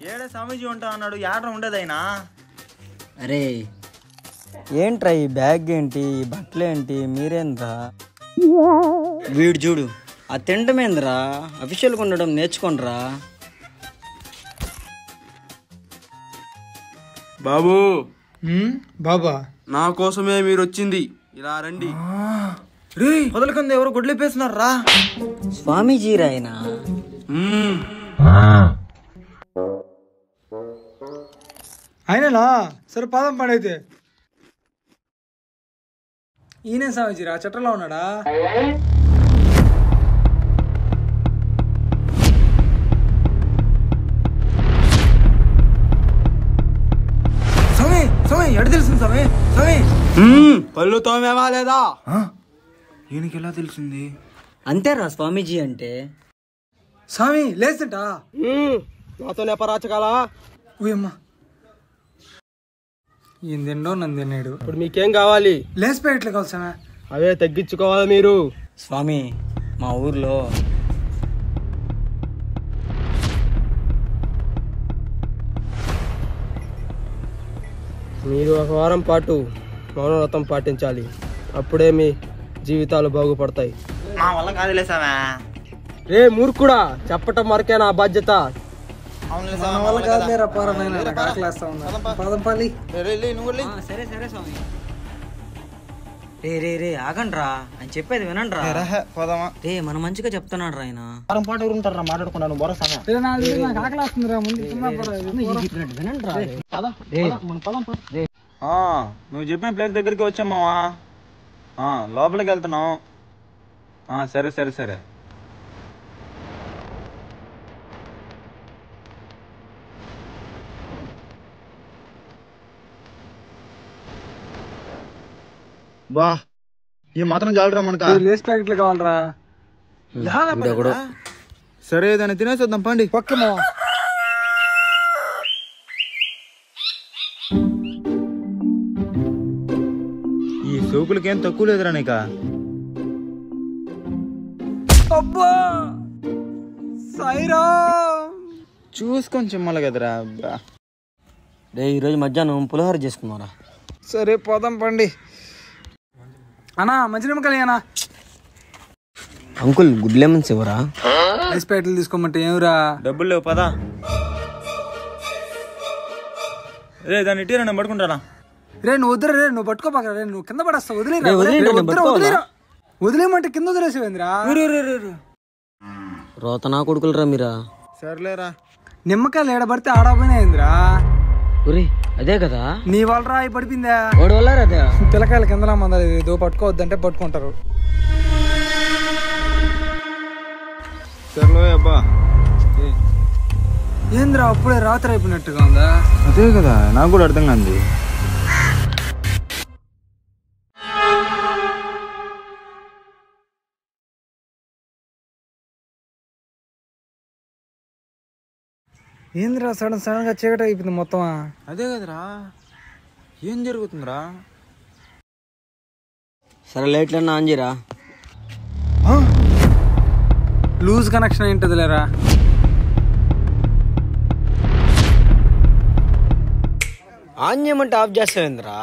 ఏడే స్వామీజీ ఉంటా అన్నాడు, ఏడ్రా ఉండేదైనా. అరే ఏంట్రా ఈ బ్యాగ్ ఏంటి, ఈ బట్టలు ఏంటి, మీరేంద్రా? వీడు చూడు, ఆ తింటమేంద్రా, అఫీషియల్గా ఉండడం నేర్చుకోనరా. బాబు బాబా, నా కోసమే మీరు వచ్చింది, ఇలా రండి. రే వదలకుంది, ఎవరు గుడ్లేపేస్తున్నారు రా. స్వామీజీ రాయనా? అయినా సరే పాదం పడైతే. ఈయనే స్వామీజీరా, చట్టంలో ఉన్నాడా? స్వామి స్వామి ఎడు తెలిసింది స్వామి? స్వామి పళ్ళు తోమేవా లేదా? ఈయనకి ఎలా తెలిసింది? అంతేరా స్వామీజీ అంటే. స్వామి లేస్తుంటా? నాతో నెపరాచకాలా? ఊయమ్మా, ఈయన తిండో నన్ను తిన్నాడు. ఇప్పుడు మీకేం కావాలి? లేచిపోయి ఎట్లా కావాలి స్వామి? అవే తగ్గించుకోవాలి మీరు. స్వామి మా ఊర్లో మీరు ఒక వారం పాటు మౌనవ్రతం పాటించాలి, అప్పుడే మీ జీవితాలు బాగుపడతాయి. మా వల్ల కాదులే స్వామి. రే మూర్ఖుడా, చెప్పటం వరకే నా బాధ్యత. సరే సరే స్వామి. రే రే రే ఆగండ్రా, ఆయన చెప్పేది వినండ్రా. రే మన మంచిగా చెప్తున్నాడు రా ఆయన. నువ్వు చెప్పిన ప్లేస్ దగ్గరికి వచ్చామావా, లోపలికి వెళ్తున్నావు. సరే సరే సరే. బా ఈ మాత్రం చాలరా మనక? లేస్ ప్యాకెట్లు కావాలరా. సరే దాన్ని తినేసేద్దాం పండి. పక్కమా ఈ సోకులకేం తక్కువ లేదురా నీక. అబ్బా సాయిరా, చూసుకొని చిమ్మలు కదరా. రే ఈరోజు మధ్యాహ్నం పులిహోర చేసుకున్నారా? సరే పోదాం పండి. అన్నా మంచి నిమ్మకాయలు అన్నా. అంకుల్ గుడ్ లెమన్స్ ఇవ్వరా? లేస్ ప్యాకెట్లు తీసుకోమంటే ఏమిరా? డబ్బులు లేవు పదా. రే దాన్ని ఇటీరా, నేను పడుకుంటానా. రే నువ్వు వద్దురా, రే నువ్వు పట్టుకోపాకరా, రే నువ్వు కింద పడేస్తావు. వదిలేమంటే కింద వదిలేసేవేంద్రా? రోతనా కొడుకులరా మీరా. సర్లేరా. నిమ్మకాయలు ఏడబడితే ఆడపోయినాయిందిరా. ఒరే అదే కదా, నీ వాళ్ళరా అవి పడిపోయిందా? వాడు వల్లారా అదే. పిల్లకాయలు కిందలా మందలు ఏదో పట్టుకోవద్దంటే పట్టుకుంటారు. సర్లే అబ్బా. ఏంద్రా అప్పుడే రాత్రి అయిపోయినట్టుగా ఉందా? అదే కదా నాకు కూడా అర్థం కాంది. ఏంద్రా సడన్ సడన్ గా చీకటి అయిపోయింది మొత్తం. అదే కదరా, ఏం జరుగుతుందిరా? సరే లైట్లన్నా ఆన్ చేయరా. లూజ్ కనెక్షన్ ఏంటది లేరా? ఆన్ చేయమంటే ఆఫ్ చేస్తావేంద్రా?